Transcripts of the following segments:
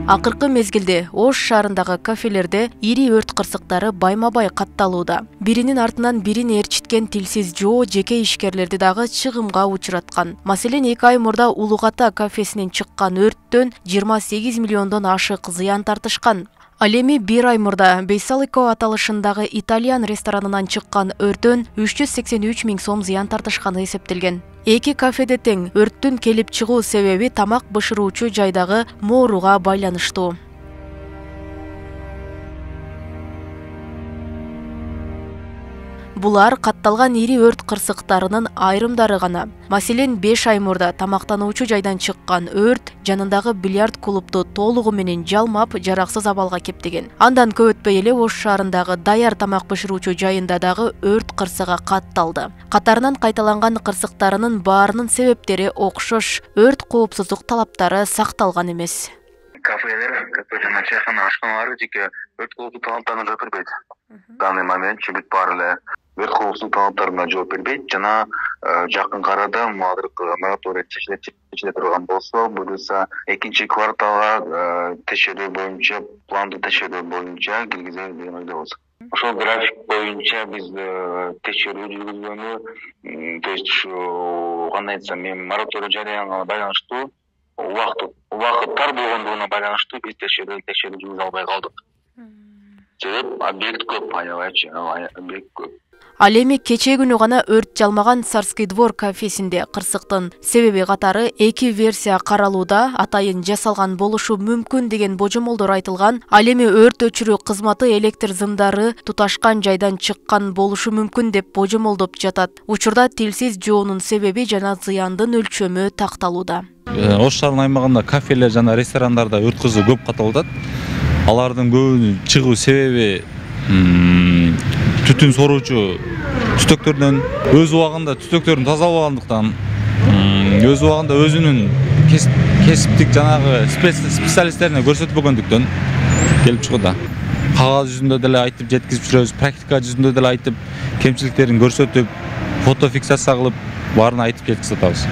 Акыркы мезгилде Ош шаарындагы кафелерде ири өрт кырсыктары байма-бай катталууда. Биринин артынан бирин ээрчиткен тилсиз жоо жеке ишкерлерди дагы чыгымга учураткан. Маселен 2 ай мурда Улугата кафесинен чыккан өрттөн 28 миллиондон ашык зыян тартышкан. Ал эми 1 ай мурда Бейсалико аталышындагы итальян ресторанынан чыккан өрттөн 383 миң сом зыян тартышканы эсептелген. Эки кафеде тең өрттүн келип чыгуу себеби тамак бышыруучу жайдагы мооруга байланыштуу. Булар катталган ири өрт кырсыктарынын айрымдары гана. Маселен 5 ай мурда тамактануучу жайдан чыккан өрт жанындагы бильярд клубду толугу менен жалмап, жараксыз абалга кептеген. Андан көп өтпөй эле Ош шаарындагы даяр тамак бышыруучу жайында дагы өрт кырсыгы катталды. Катарынан кайталанган кырсыктарынын баарынын себептери окшош, өрт коопсуздук талаптары сакталган эмес. Кафелер, жана чайхана ашканалары жеке өрт коопсуздук талаптарына жооп бербейт. Данный момент чебит барлы өрт коопсуздук талаптарына жооп бербейт жана жакын арада мораторий чечиле турган болсо, буюрса экинчи кварталга текшерүү боюнча, планды текшерүү боюнча киргизебиз деген ойдобуз. Ошол график боюнча биз текшерүү жүргүзгөнү, то есть ушу кандай айтсам, мен мораторий жарыянганга байланыштуу убакыт тар болгондугуна байланыштуу биз текшерүү жүргүзө албай калдык. Себеп объект көп, аябайчы, объект көп. Ал эми кечээ күнү гана өрт жалмаган Царский двор кафесинде кырсыктын себеби катары 2 версия каралууда, атайын жасалган болушу мүмкүн деген божомолдор айтылган. Ал эми өрт өчүрүү кызматы электр зымдары туташкан жайдан чыккан болушу мүмкүн деп божомолдоп жатат. Учурда тилсиз жоонун себеби жана зыяндын өлчөмү такталууда. Ош шаарынын аймагында кафелер жана ресторандарда өрт кызуу көп катталып атат. Алардын көбүнүн чыгуу себеби түтүн соруучу түтөктөрдөн, өз убагында түтөктөрүн тазалабагандыктан, өз убагында өзүнүн кесиптик жанагы специалисттерине көрсөтпөгөндүктөн келип чыгууда. Кагаз жүзүндө деле айтып жеткизип жүрөбүз, практика жүзүндө деле айтып, кемчиликтерин көрсөтүп, фотофиксация кылып, баарын айтып жеткизип атабыз.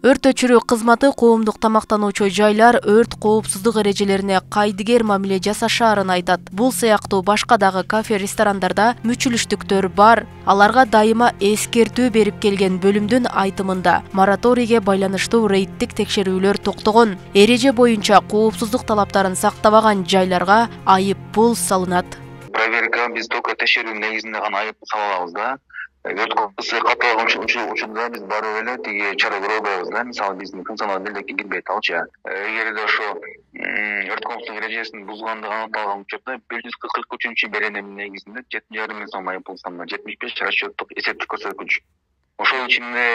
Өрт өчүрүү кызматы коомдук тамактануучу жайлар өрт коопсуздук эрежелерине кайдыгер мамиле жасашаарын айтат. Бул сыяктуу башка дагы кафе-ресторандарда мүчүлүштүктөр бар. Аларга дайыма эскертүү берип келген бөлүмдүн айтымында мораторийге байланыштуу рейдтик текшерүүлөр токтогон. Эреже боюнча коопсуздук талаптарын сактабаган жайларга айып пул салынат. Проверка биз только текшерүү негизинде гана айып сала алабыз да. Өрт коопсуздук катталган учурда биз барып эле тиги чара көрөбүз да. Мисалы биздин функционал белекке кирбейт алчы. Эгерде ошо өрт коопсуздук эрежесин бузгандыгы аныкталган учурда 143 беренем негизинде 7,5 миң сом айып пул салынат. 75 расчеттук эсептик көрсөткүч. Ошол ичинде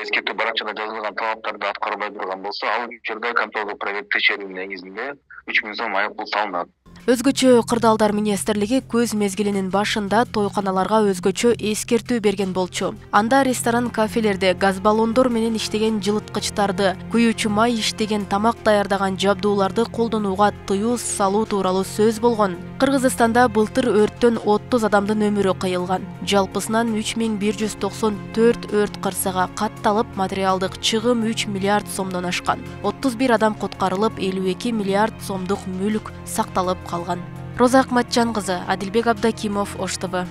эскертүү баракчада жазылган талаптарды аткарбай турган болсо, ал учурда контролдук проверка текшерүү негизинде 3 миң сом айып пул салынат. Өзгөчө кырдаалдар министрлиги көз мезгилинин башында тойканаларга өзгөчө эскертүү берген болчу. Анда ресторан кафелерде газ баллондор менен иштеген жылыткычтарды, күйүүчү май иштеген тамак даярдаган жабдууларды колдонууга тыюу салуу тууралуу сөз болгон. Кыргызстанда былтыр өрттөн 30 адамдын өмүрү кыйылган. Жалпысынан 3194 өрт кырсыгы катталып, материалдык чыгым 3 миллиард сомдон ашкан. 31 адам куткарылып, 52 миллиард сомдук мүлк сакталып калган. Роза Акматжан кызы, Адилбек Абдакимов, Ош ТВ.